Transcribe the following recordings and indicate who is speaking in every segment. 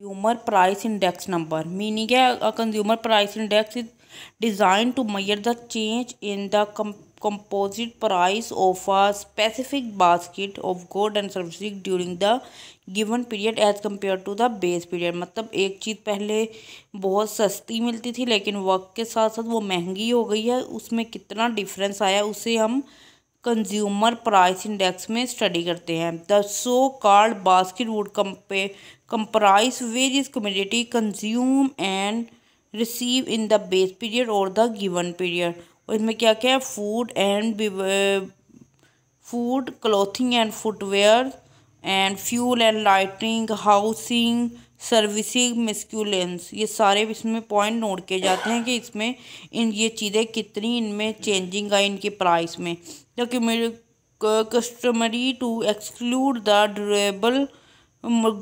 Speaker 1: Consumer price index number, meaning a consumer price index is designed to measure the change in the composite price of a specific basket of goods and services during the given period as compared to the base period। मतलब एक चीज़ पहले बहुत सस्ती मिलती थी लेकिन वक्त के साथ साथ वो महंगी हो गई है, उसमें कितना डिफरेंस आया उसे हम कंज्यूमर प्राइस इंडेक्स में स्टडी करते हैं। The so called basket would comprise various commodity consume and receive in the base period or the given period। और इसमें क्या क्या है, food clothing and footwear and fuel and lighting housing servicing miscellaneous, ये सारे इसमें पॉइंट नोट किए जाते हैं कि इसमें ये चीज़ें कितनी इनमें चेंजिंग आई इनके प्राइस में। Customary to exclude the durable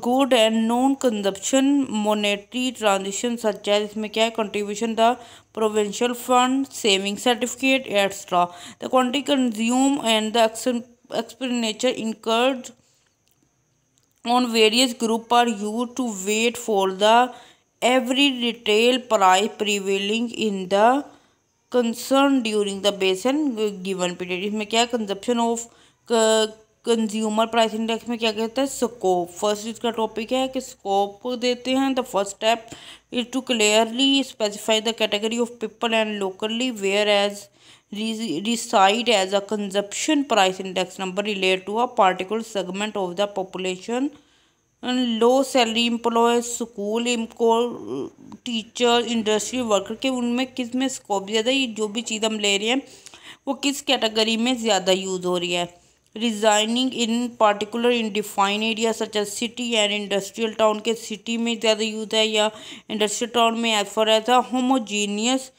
Speaker 1: good and non consumption monetary transaction such as, इसमें क्या है, contribution the provincial fund saving certificate extra. The quantity consume and the expenditure incurred on various group are used to wait for the every retail price prevailing in the concern during the base and given period। इसमें क्या है, consumption of consumer price index में क्या कहता है, scope. First इसका topic है कि स्कोप को देते हैं। The first step is to clearly specify the category of people and locally where as reside as a consumption price index number relate to a particular segment of the population। Low salary employ, school teacher, industry worker के उनमें किस में scope ज़्यादा, ये जो भी चीज़ हम ले रहे हैं वो किस कैटेगरी में ज़्यादा यूज़ हो रही है। Resigning in particular in define area such as city and industrial town, के सिटी में ज़्यादा यूज़ है या इंडस्ट्रियल टाउन में। As for as a homogeneous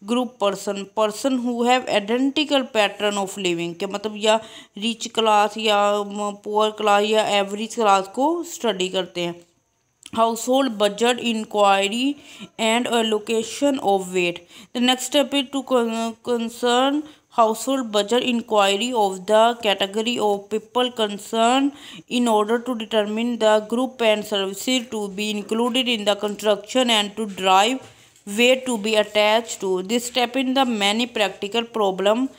Speaker 1: group person who have identical pattern of living, के मतलब या रिच क्लास या पुअर क्लास या एवरेज क्लास को स्टडी करते हैं। Household budget inquiry and allocation of weight. The next step is to concern household budget inquiry of the category of people concerned in order to determine the group and services to be included in the construction and to drive weight to be attached to this step in the many practical problem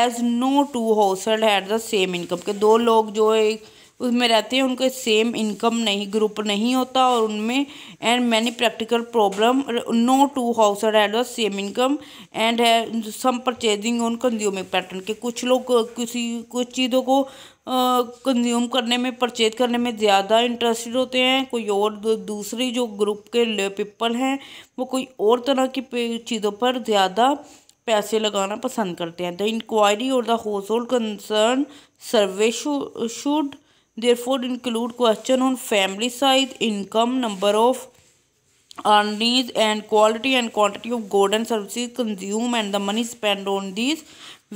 Speaker 1: as no two household had the same income, के दो लोग जो एक उसमें रहते हैं उनके same income नहीं ग्रुप नहीं होता और उनमें and many practical problem no two house had the same income and some purchasing on consuming pattern, के कुछ लोग कुछ चीज़ों को कंज्यूम करने में परचेज करने में ज़्यादा इंटरेस्टेड होते हैं, कोई और दूसरी जो ग्रुप के पीपल हैं वो कोई और तरह की चीज़ों पर ज़्यादा पैसे लगाना पसंद करते हैं। द इंक्वायरी और the house hold concern survey should therefore include question on family size, income, number of earnings and quality and quantity of goods and services consumed and the money spent on these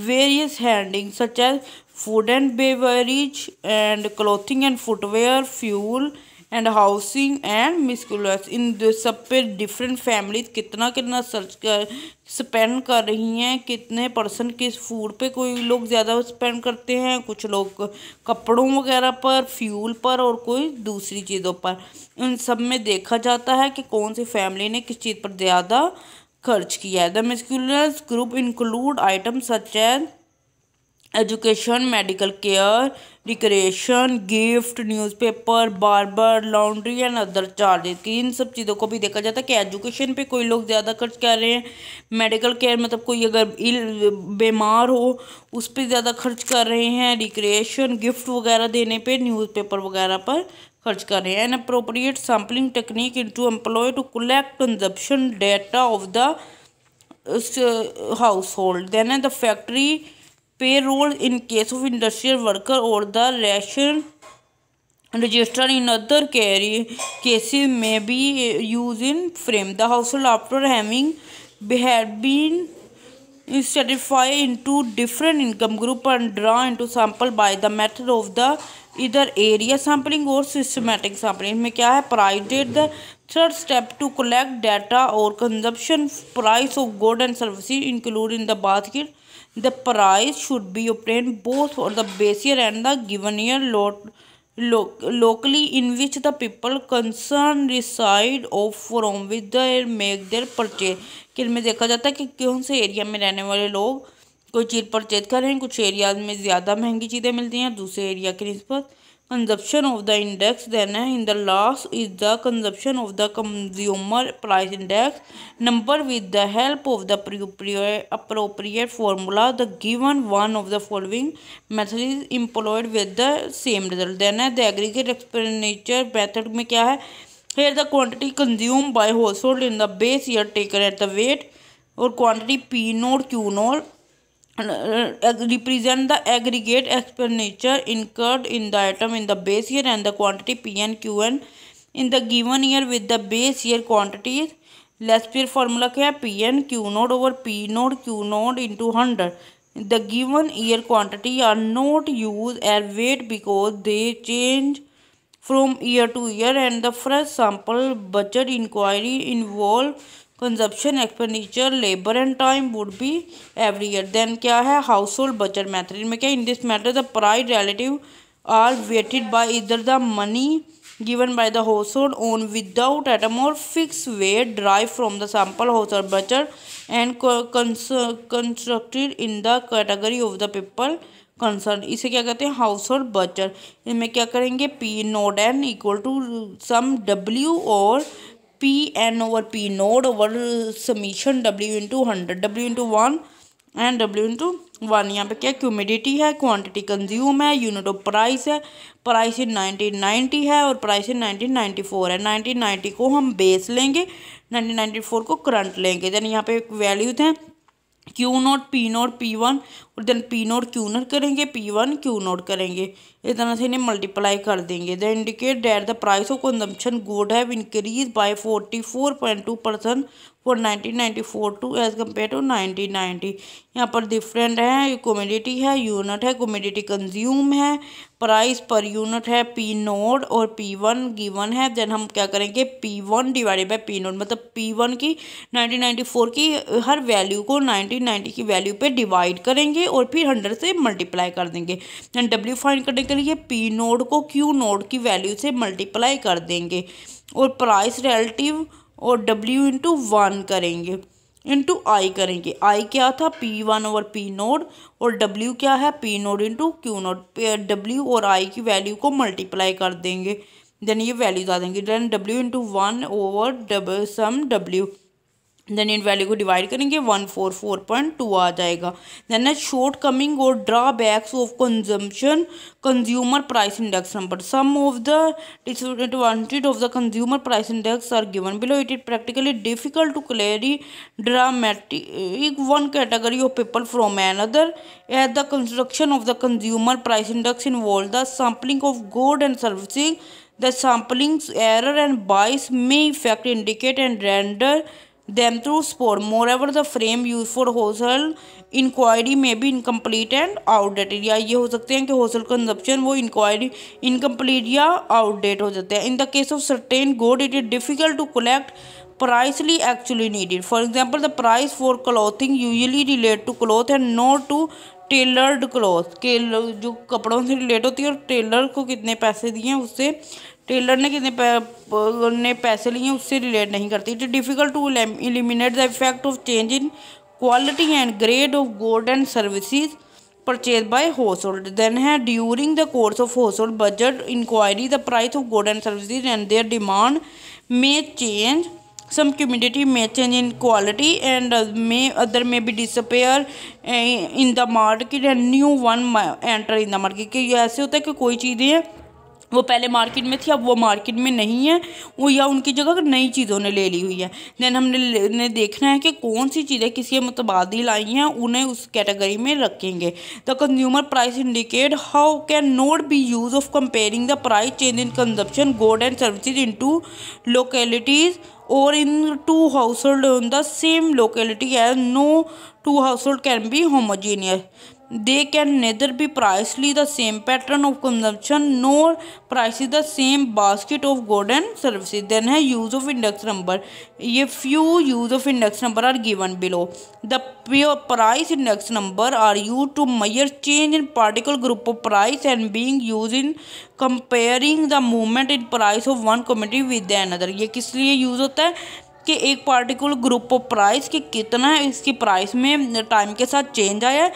Speaker 1: various handings such as food and beverage and clothing and footwear, fuel and housing and miscellaneous. इन सब पे different families कितना कितना spend कर रही हैं, कितने percent किस फूड पे, कोई लोग ज़्यादा स्पेंड करते हैं, कुछ लोग कपड़ों वगैरह पर, फ्यूल पर और कोई दूसरी चीज़ों पर। इन सब में देखा जाता है कि कौन सी फैमिली ने किस चीज़ पर ज़्यादा खर्च किया है। The miscellaneous group include item such as education, medical care, recreation, gift, newspaper, barber, laundry and other charges, कि इन सब चीज़ों को भी देखा जाता है कि एजुकेशन पे कोई लोग ज़्यादा खर्च कर रहे हैं, मेडिकल केयर मतलब कोई अगर बीमार हो उस पर ज़्यादा खर्च कर रहे हैं, रिक्रिएशन गिफ्ट वगैरह देने पे, न्यूज़पेपर वगैरह पर खर्च कर रहे हैं। An appropriate sampling technique in to employ to collect consumption data of the household. Then the factory payroll in case of industrial worker or the ration register in other cases may be used in frame the household after having had been stratified into different income group and drawn into sample by the method of the either area sampling or systematic sampling। में क्या है, price date, the third step to collect data or consumption price of goods and services included in the basket। The price should be obtained both for the base year and the given year locally in which the people concerned reside or from which they make their purchase। कि इनमें देखा जाता है कि कौन से area में रहने वाले लोग कोई चीज़ परचेज कर रहे हैं। कुछ एरियाज में ज़्यादा महंगी चीज़ें मिलती हैं दूसरे एरिया के निस्बत। Consumption of the index then है in the last is the consumption of the consumer price index number with the help of the appropriate formula the given one of the following method is employed with the same result। Then है the aggregate expenditure method में क्या है, here the quantity consumed by household in the base year taken at the weight और quantity P note Q note represent the aggregate expenditure incurred in the item in the base year and the quantity P and Q N in the given year with the base year quantities। Less फिर formula क्या है, P N Q naught over P naught Q naught into 100। The given year quantity are not use as weight because they change from year to year and the fresh sample budget inquiry involve consumption expenditure labour and time would be every year. Then क्या है, household budget method में क्या, in this method the price relative are weighted bye इधर the money given by the household own without atom or fixed weight derived from the sample household budget and constructed in the category of the people concerned। इसे क्या कहते हैं, household budget. इसमें क्या करेंगे, P naught N equal to sum W और P N over P naught over summation W into 100 W into 1 and W into 1। यहाँ पे क्या क्यूमिडिटी है, क्वांटिटी कंज्यूम है, यूनिट ऑफ प्राइस है, प्राइस इन 1990 है और प्राइस इन 1994 है। 1990 को हम बेस लेंगे, 1994 को करंट लेंगे। देन यहाँ पे वैल्यूज हैं क्यू नोट पी वन और then P naught Q naught करेंगे, पी वन क्यू नोट करेंगे, इस तरह से इन्हें मल्टीप्लाई कर देंगे। The indicate that the price of consumption good have increase by 44.2% for 1994 to as compare to 1990। यहाँ पर डिफरेंट है, कमोडिटी है, यूनिट है, कमोडिटी कंज्यूम है, प्राइस पर यूनिट है पी नोट और पी वन गिवन है। देन हम क्या करेंगे, P one divided by P note, मतलब पी वन की 1994 की हर वैल्यू को 1990 की वैल्यू पे डिवाइड करेंगे और फिर 100 से मल्टीप्लाई कर देंगे। एंड डब्ल्यू फाइंड करने के लिए पी नोट को क्यू नोट की वैल्यू से मल्टीप्लाई कर देंगे और प्राइस रिलेटिव और डब्ल्यू इंटू 1 करेंगे इंटू आई करेंगे। आई क्या था, P one over P naught और डब्ल्यू क्या है, P note into Q note. W और आई की वैल्यू को मल्टीप्लाई कर देंगे, देन ये वैल्यूज आ देंगे। Then W into 1 over sum W, then इन वैल्यू को डिवाइड करेंगे 144.2 आ जाएगा। देन है शॉर्ट कमिंग और drawbacks of consumption consumer price index number. Some of the disadvantage of the consumer price index are given below. It is practically difficult to clearly dramatic one category of people from another as the construction of the consumer price index involve the sampling of good and services. The sampling error and bias may effect indicate and render them through sport. Moreover, the frame used for wholesale inquiry may be incomplete and outdated। या ये हो सकते हैं कि wholesale consumption वो inquiry incomplete या outdated हो जाते हैं। In the case of certain good, it is difficult to collect precisely actually needed। For example, the price for clothing usually relate to cloth and not to tailored cloth के जो कपड़ों से relate होती है और टेलर को कितने पैसे दिए हैं उससे, टेलर ने कितने पैसे लिए हैं उससे रिलेट नहीं करती। It is difficult to eliminate the effect of change in quality and grade of good and services purchase by household. Then है during the course of household budget inquiry the price of good and services and their demand may change. Some commodity may change in quality and may be disappear in the market and new one enter in the market। कि ये ऐसे होता है कि कोई चीज़ें वो पहले मार्केट में थी अब वो मार्केट में नहीं है, वो या उनकी जगह नई चीज़ों ने ले ली हुई है। देन हमने देखना है कि कौन सी चीज़ें किसी मुतबादिल आई हैं, उन्हें उस कैटेगरी में रखेंगे। The consumer price indicate how can not be use of comparing the price change in consumption good and services in two localities or in two household on the same locality as no two household can be homogeneous। they can neither be precisely the same pattern of consumption nor precisely the same basket of goods and services. Then है use of index number. ये few use of index number are given below. The price index number are used to measure change in particular group of price and being used in comparing the movement in price of one commodity with another. ये किस लिए use होता है कि एक particular group of price कि कितना इसकी प्राइस में टाइम के साथ चेंज आया है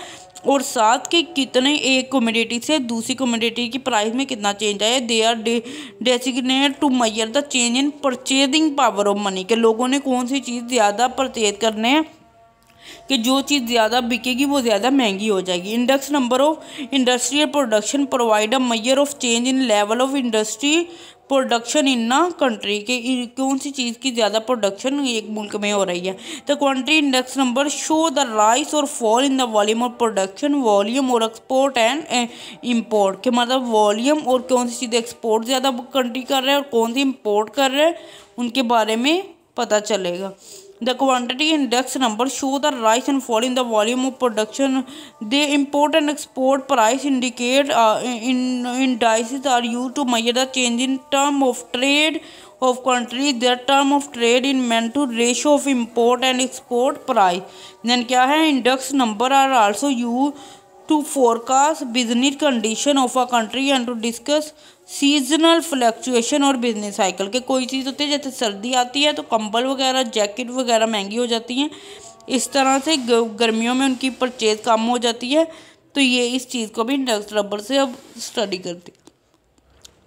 Speaker 1: और साथ के कितने एक कमोडिटी से दूसरी कमोडिटी की प्राइस में कितना चेंज आया है। They are designate to measure the change in purchasing power of money के लोगों ने कौन सी चीज़ ज़्यादा परचेज करने हैं कि जो चीज़ ज़्यादा बिकेगी वो ज़्यादा महंगी हो जाएगी। Index number of industrial production provide a measure of change in level of industry production in a country के कौन सी चीज़ की ज़्यादा प्रोडक्शन एक मुल्क में हो रही है। The quantity index number show the rise और fall in the volume of production volume और एक्सपोर्ट एंड इम्पोर्ट के मतलब वॉल्यूम और कौन सी चीज़ एक्सपोर्ट ज़्यादा कंट्री कर रहे हैं और कौन सी इम्पोर्ट कर रहे हैं उनके बारे में पता चलेगा। The quantity index number show the rise and fall in the volume of production. The import and export price indicate indices are used to measure the change in term of trade of countries. The term of trade in meant to ratio of import and export price. Then क्या है index number are also used to forecast business condition of a country and to discuss seasonal fluctuation और business cycle के कोई चीज़ होती है जैसे सर्दी आती है तो कंबल वगैरह जैकेट वगैरह महंगी हो जाती हैं, इस तरह से गर्मियों में उनकी परचेज कम हो जाती है। तो ये इस चीज़ को भी इंडेक्स नंबर से अब स्टडी करते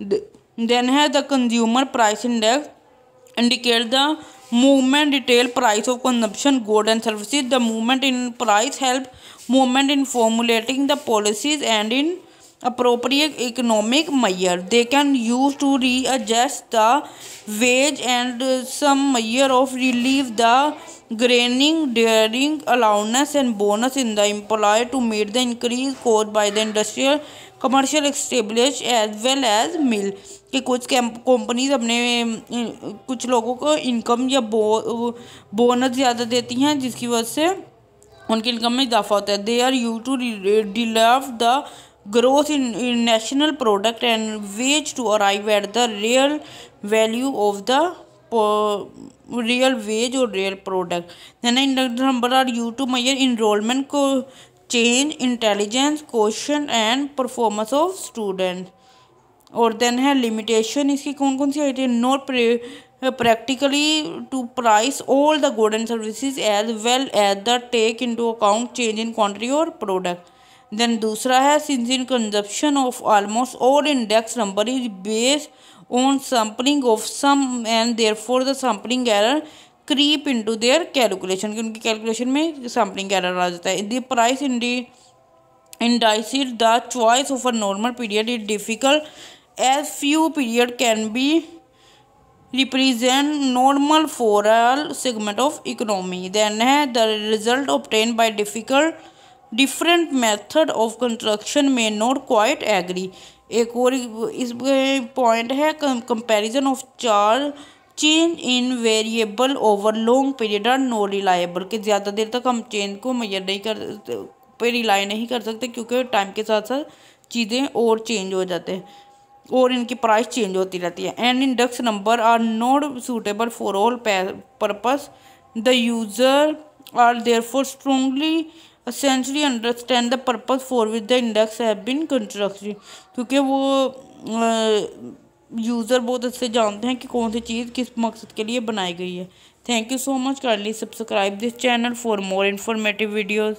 Speaker 1: हैं। देन है the consumer price index indicate the movement detail price of consumption goods and services. The movement in price help movement in formulating the policies and in appropriate economic measure. They can use to readjust the wage and some measure of relieve the granting during allowance and bonus in the employee to meet the increase caused by the industrial commercial established as well as mill कि कुछ companies अपने कुछ लोगों को income या bonus ज़्यादा देती हैं जिसकी वजह से उनकी इनकम में इजाफा होता है। They are use to derive the growth in national product and wage to arrive at the real value of the real wage और real product. Then index number are use to measure enrollment को change intelligence question and performance of student. और then है limitation इसकी कौन कौन सी आई थी। Not practically to price all the good and services as well as the take into account change in quantity और प्रोडक्ट। देन दूसरा है since in consumption of almost all index number is based on sampling of some and therefore the sampling error creep into their calculation कि उनकी calculation में sampling error आ जाता है। The price indices the choice of a normal period is difficult as few period can be represent normal for all segment of economy. Then है the result obtained by different method of construction may not quite agree. एक और इस point है comparison of चार change in variable over long period are no reliable कि ज़्यादा देर तक हम चेंज को मेजर नहीं कर पे रिलाई नहीं कर सकते क्योंकि टाइम के साथ साथ चीज़ें और चेंज हो जाते हैं और इनकी प्राइस चेंज होती रहती है। And index number are not suitable for all purpose. The user are therefore strongly essentially understand the purpose for which the index have been constructed क्योंकि वो यूज़र बहुत अच्छे जानते हैं कि कौन सी चीज़ किस मकसद के लिए बनाई गई है। Thank you so much. Kindly subscribe this channel for more informative videos.